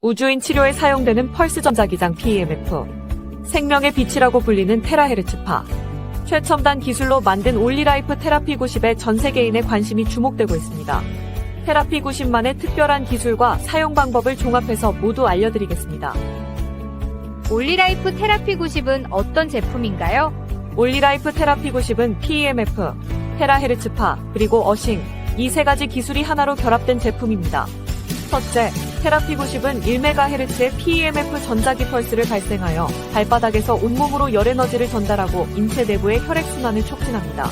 우주인 치료에 사용되는 펄스 전자기장 PEMF. 생명의 빛이라고 불리는 테라헤르츠파. 최첨단 기술로 만든 올리라이프 테라피 90에 전 세계인의 관심이 주목되고 있습니다. 테라피 90만의 특별한 기술과 사용 방법을 종합해서 모두 알려드리겠습니다. 올리라이프 테라피 90은 어떤 제품인가요? 올리라이프 테라피 90은 PEMF, 테라헤르츠파, 그리고 어싱, 이 세 가지 기술이 하나로 결합된 제품입니다. 첫째, 테라피 90은 1MHz의 PEMF 전자기 펄스를 발생하여 발바닥에서 온몸으로 열 에너지를 전달하고 인체 내부의 혈액순환을 촉진합니다.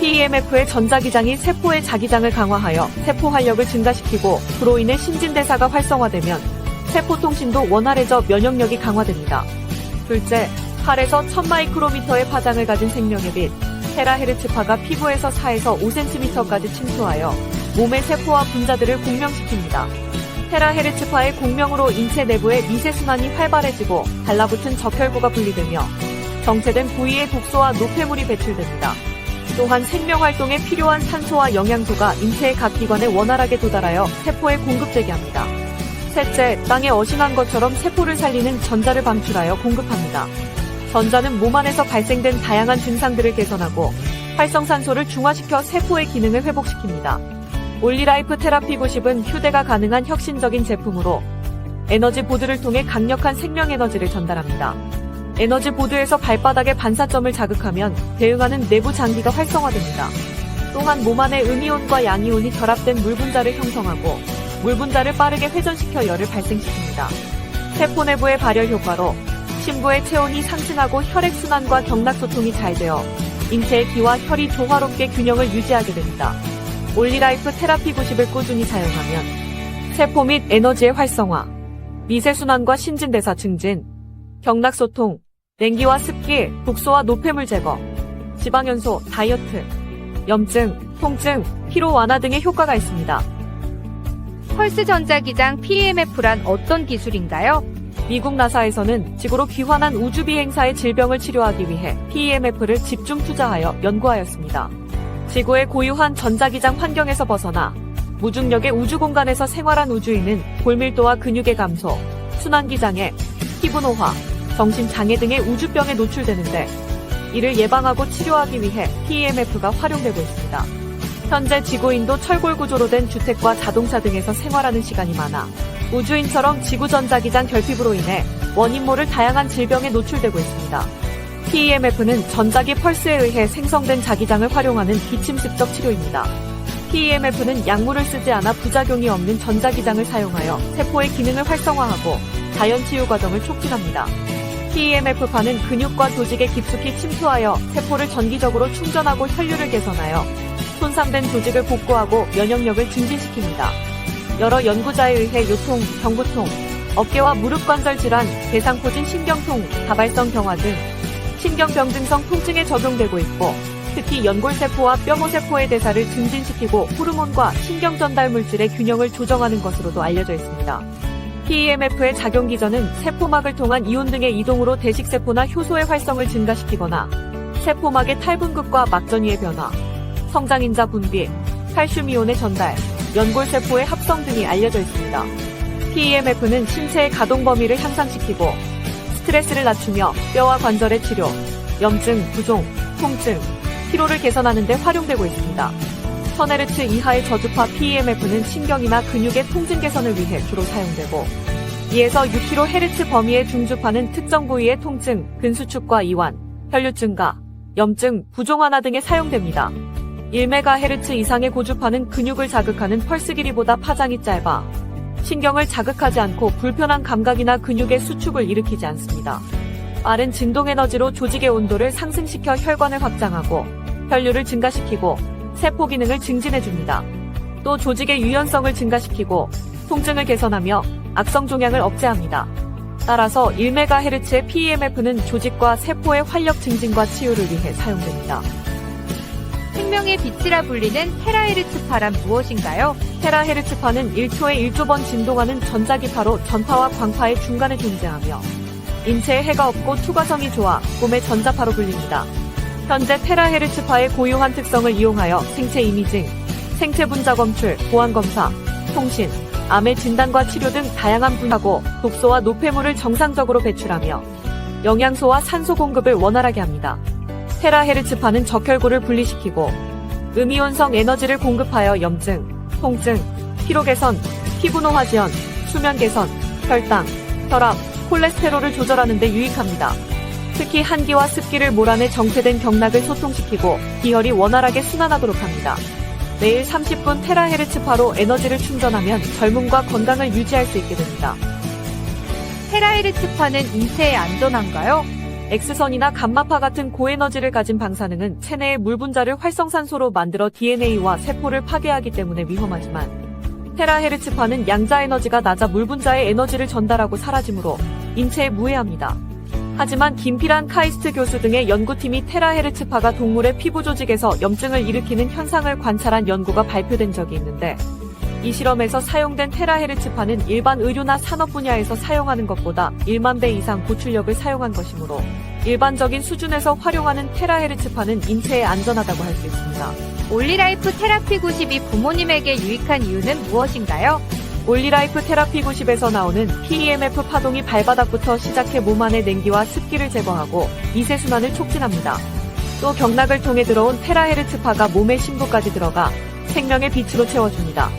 PEMF의 전자기장이 세포의 자기장을 강화하여 세포 활력을 증가시키고 그로 인해 신진대사가 활성화되면 세포 통신도 원활해져 면역력이 강화됩니다. 둘째, 8에서 1000마이크로미터의 파장을 가진 생명의 빛, 테라헤르츠파가 피부에서 4에서 5cm까지 침투하여 몸의 세포와 분자들을 공명시킵니다. 테라헤르츠파의 공명으로 인체 내부의 미세순환이 활발해지고 달라붙은 적혈구가 분리되며 정체된 부위의 독소와 노폐물이 배출됩니다. 또한 생명활동에 필요한 산소와 영양소가 인체의 각 기관에 원활하게 도달하여 세포에 공급되게 합니다. 셋째, 땅에 어싱한 것처럼 세포를 살리는 전자를 방출하여 공급합니다. 전자는 몸 안에서 발생된 다양한 증상들을 개선하고 활성산소를 중화시켜 세포의 기능을 회복시킵니다. 올리라이프 테라피 90은 휴대가 가능한 혁신적인 제품으로 에너지 보드를 통해 강력한 생명 에너지를 전달합니다. 에너지 보드에서 발바닥의 반사점을 자극하면 대응하는 내부 장기가 활성화됩니다. 또한 몸 안에 음이온과 양이온이 결합된 물분자를 형성하고 물분자를 빠르게 회전시켜 열을 발생시킵니다. 세포 내부의 발열 효과로 심부의 체온이 상승하고 혈액순환과 경락소통이 잘 되어 인체의 기와 혈이 조화롭게 균형을 유지하게 됩니다. 올리라이프 테라피 90을 꾸준히 사용하면 세포 및 에너지의 활성화, 미세순환과 신진대사 증진, 경락소통, 냉기와 습기, 독소와 노폐물 제거, 지방연소, 다이어트, 염증, 통증, 피로 완화 등의 효과가 있습니다. 펄스 전자기장 PEMF란 어떤 기술인가요? 미국 나사에서는 지구로 귀환한 우주비행사의 질병을 치료하기 위해 PEMF를 집중 투자하여 연구하였습니다. 지구의 고유한 전자기장 환경에서 벗어나 무중력의 우주공간에서 생활한 우주인은 골밀도와 근육의 감소, 순환기장애, 피부노화, 정신장애 등의 우주병에 노출되는데 이를 예방하고 치료하기 위해 PEMF가 활용되고 있습니다. 현재 지구인도 철골 구조로 된 주택과 자동차 등에서 생활하는 시간이 많아 우주인처럼 지구 전자기장 결핍으로 인해 원인 모를 다양한 질병에 노출되고 있습니다. PEMF는 전자기 펄스에 의해 생성된 자기장을 활용하는 비침습적 치료입니다. PEMF는 약물을 쓰지 않아 부작용이 없는 전자기장을 사용하여 세포의 기능을 활성화하고 자연치유 과정을 촉진합니다. PEMF파는 근육과 조직에 깊숙이 침투하여 세포를 전기적으로 충전하고 혈류를 개선하여 손상된 조직을 복구하고 면역력을 증진시킵니다. 여러 연구자에 의해 요통, 경부통, 어깨와 무릎 관절 질환, 대상포진 신경통, 다발성 경화 등 신경병증성 통증에 적용되고 있고 특히 연골세포와 뼈모세포의 대사를 증진시키고 호르몬과 신경전달 물질의 균형을 조정하는 것으로도 알려져 있습니다. PEMF의 작용 기전은 세포막을 통한 이온 등의 이동으로 대식세포나 효소의 활성을 증가시키거나 세포막의 탈분급과 막전위의 변화, 성장인자 분비, 칼슘이온의 전달, 연골세포의 합성 등이 알려져 있습니다. PEMF는 신체의 가동 범위를 향상시키고 스트레스를 낮추며 뼈와 관절의 치료, 염증, 부종, 통증, 피로를 개선하는 데 활용되고 있습니다. 1000Hz 이하의 저주파 PEMF는 신경이나 근육의 통증 개선을 위해 주로 사용되고 2에서 6kHz 범위의 중주파는 특정 부위의 통증, 근수축과 이완, 혈류 증가, 염증, 부종 완화 등에 사용됩니다. 1MHz 이상의 고주파는 근육을 자극하는 펄스 길이보다 파장이 짧아 신경을 자극하지 않고 불편한 감각이나 근육의 수축을 일으키지 않습니다. 빠른 진동 에너지로 조직의 온도를 상승시켜 혈관을 확장하고 혈류를 증가시키고 세포 기능을 증진해줍니다. 또 조직의 유연성을 증가시키고 통증을 개선하며 악성 종양을 억제합니다. 따라서 1MHz의 PEMF는 조직과 세포의 활력 증진과 치유를 위해 사용됩니다. 생명의 빛이라 불리는 테라헤르츠파란 무엇인가요? 테라헤르츠파는 1초에 1조번 진동하는 전자기파로 전파와 광파의 중간에 존재하며 인체에 해가 없고 투과성이 좋아 꿈의 전자파로 불립니다. 현재 테라헤르츠파의 고유한 특성을 이용하여 생체 이미징, 생체 분자 검출, 보안 검사, 통신, 암의 진단과 치료 등 다양한 분야고 독소와 노폐물을 정상적으로 배출하며 영양소와 산소 공급을 원활하게 합니다. 테라헤르츠파는 적혈구를 분리시키고 음이온성 에너지를 공급하여 염증, 통증, 피로 개선, 피부 노화 지연, 수면 개선, 혈당, 혈압, 콜레스테롤을 조절하는 데 유익합니다. 특히 한기와 습기를 몰아내 정체된 경락을 소통시키고 기혈이 원활하게 순환하도록 합니다. 매일 30분 테라헤르츠파로 에너지를 충전하면 젊음과 건강을 유지할 수 있게 됩니다. 테라헤르츠파는 인체에 안전한가요? X선이나 감마파 같은 고에너지를 가진 방사능은 체내의 물 분자를 활성산소로 만들어 DNA와 세포를 파괴하기 때문에 위험하지만 테라헤르츠파는 양자 에너지가 낮아 물 분자의 에너지를 전달하고 사라지므로 인체에 무해합니다. 하지만 김필한 카이스트 교수 등의 연구팀이 테라헤르츠파가 동물의 피부 조직에서 염증을 일으키는 현상을 관찰한 연구가 발표된 적이 있는데 이 실험에서 사용된 테라헤르츠파는 일반 의료나 산업 분야에서 사용하는 것보다 1만 배 이상 고출력을 사용한 것이므로 일반적인 수준에서 활용하는 테라헤르츠파는 인체에 안전하다고 할 수 있습니다. 올리라이프 테라피 90이 부모님에게 유익한 이유는 무엇인가요? 올리라이프 테라피 90에서 나오는 PEMF 파동이 발바닥부터 시작해 몸 안의 냉기와 습기를 제거하고 미세순환을 촉진합니다. 또 경락을 통해 들어온 테라헤르츠파가 몸의 심부까지 들어가 생명의 빛으로 채워줍니다.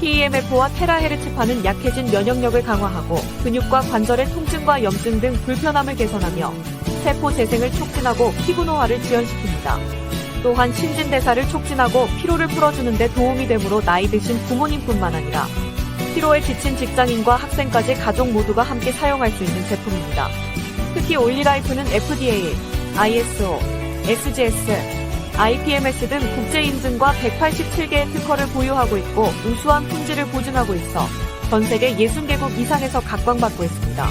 PEMF와 테라헤르츠파는 약해진 면역력을 강화하고 근육과 관절의 통증과 염증 등 불편함을 개선하며 세포 재생을 촉진하고 피부 노화를 지연시킵니다. 또한 신진대사를 촉진하고 피로를 풀어주는 데 도움이 되므로 나이 드신 부모님뿐만 아니라 피로에 지친 직장인과 학생까지 가족 모두가 함께 사용할 수 있는 제품입니다. 특히 올리라이프는 FDA, ISO, SGS, IPMS 등 국제 인증과 187개의 특허를 보유하고 있고 우수한 품질을 보증하고 있어 전 세계 60개국 이상에서 각광받고 있습니다.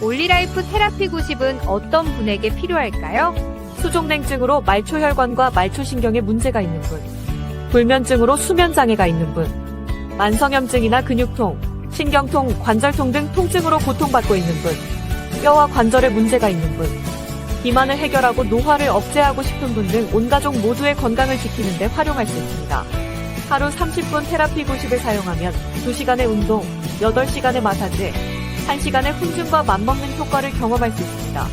올리라이프 테라피 90은 어떤 분에게 필요할까요? 수족냉증으로 말초혈관과 말초신경에 문제가 있는 분, 불면증으로 수면장애가 있는 분, 만성염증이나 근육통, 신경통, 관절통 등 통증으로 고통받고 있는 분, 뼈와 관절에 문제가 있는 분, 비만을 해결하고 노화를 억제하고 싶은 분 등 온 가족 모두의 건강을 지키는 데 활용할 수 있습니다. 하루 30분 테라피 90을 사용하면 2시간의 운동, 8시간의 마사지, 1시간의 훈증과 맞먹는 효과를 경험할 수 있습니다.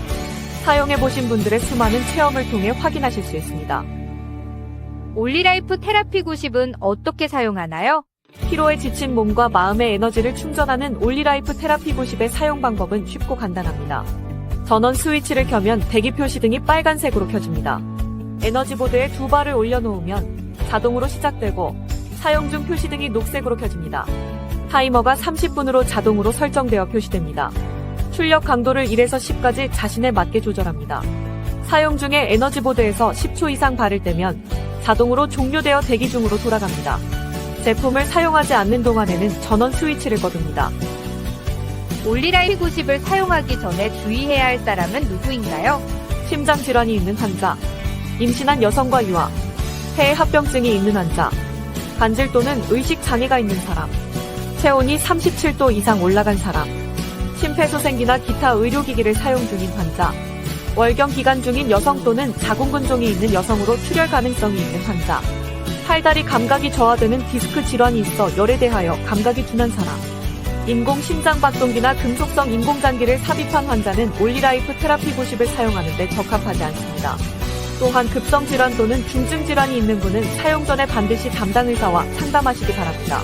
사용해보신 분들의 수많은 체험을 통해 확인하실 수 있습니다. 올리라이프 테라피 90은 어떻게 사용하나요? 피로에 지친 몸과 마음의 에너지를 충전하는 올리라이프 테라피 90의 사용 방법은 쉽고 간단합니다. 전원 스위치를 켜면 대기 표시 등이 빨간색으로 켜집니다. 에너지보드에 두 발을 올려놓으면 자동으로 시작되고 사용 중 표시 등이 녹색으로 켜집니다. 타이머가 30분으로 자동으로 설정되어 표시됩니다. 출력 강도를 1에서 10까지 자신에 맞게 조절합니다. 사용 중에 에너지보드에서 10초 이상 발을 떼면 자동으로 종료되어 대기 중으로 돌아갑니다. 제품을 사용하지 않는 동안에는 전원 스위치를 꺼둡니다. 올리라이프 90을 사용하기 전에 주의해야 할 사람은 누구인가요? 심장질환이 있는 환자, 임신한 여성과 유아, 폐에 합병증이 있는 환자, 간질 또는 의식장애가 있는 사람, 체온이 37도 이상 올라간 사람, 심폐소생기나 기타 의료기기를 사용 중인 환자, 월경 기간 중인 여성 또는 자궁근종이 있는 여성으로 출혈 가능성이 있는 환자, 팔다리 감각이 저하되는 디스크 질환이 있어 열에 대하여 감각이 둔한 사람, 인공심장박동기나 금속성 인공장기를 삽입한 환자는 올리라이프 테라피 90을 사용하는 데 적합하지 않습니다. 또한 급성질환 또는 중증질환이 있는 분은 사용 전에 반드시 담당 의사와 상담하시기 바랍니다.